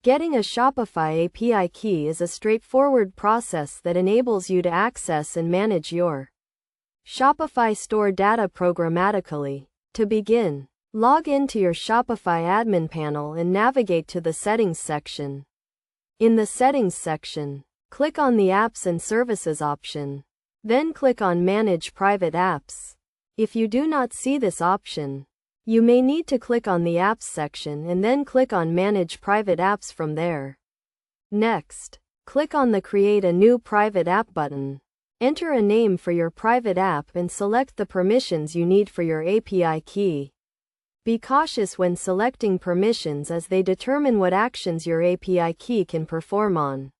Getting a Shopify API key is a straightforward process that enables you to access and manage your Shopify store data programmatically. To begin, log into your Shopify admin panel and navigate to the Settings section. In the Settings section, click on the Apps and Services option. Then click on Manage Private Apps. If you do not see this option, you may need to click on the Apps section and then click on Manage Private Apps from there. Next, click on the Create a New Private App button. Enter a name for your private app and select the permissions you need for your API key. Be cautious when selecting permissions as they determine what actions your API key can perform on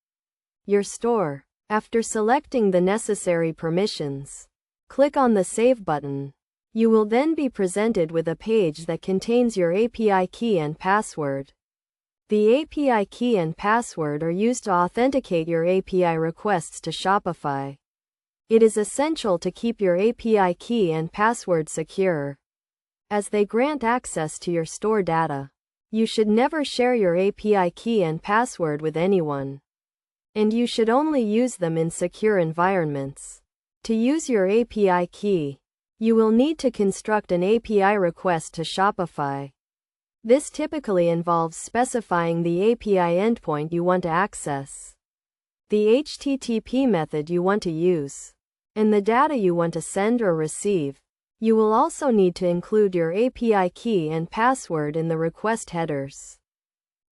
your store. After selecting the necessary permissions, click on the Save button. You will then be presented with a page that contains your API key and password. The API key and password are used to authenticate your API requests to Shopify. It is essential to keep your API key and password secure, as they grant access to your store data. You should never share your API key and password with anyone, and you should only use them in secure environments. To use your API key, you will need to construct an API request to Shopify. This typically involves specifying the API endpoint you want to access, the HTTP method you want to use, and the data you want to send or receive. You will also need to include your API key and password in the request headers.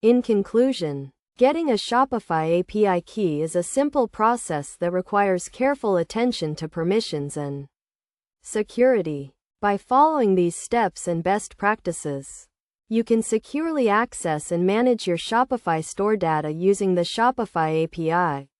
In conclusion, getting a Shopify API key is a simple process that requires careful attention to permissions and security. By following these steps and best practices, you can securely access and manage your Shopify store data using the Shopify API.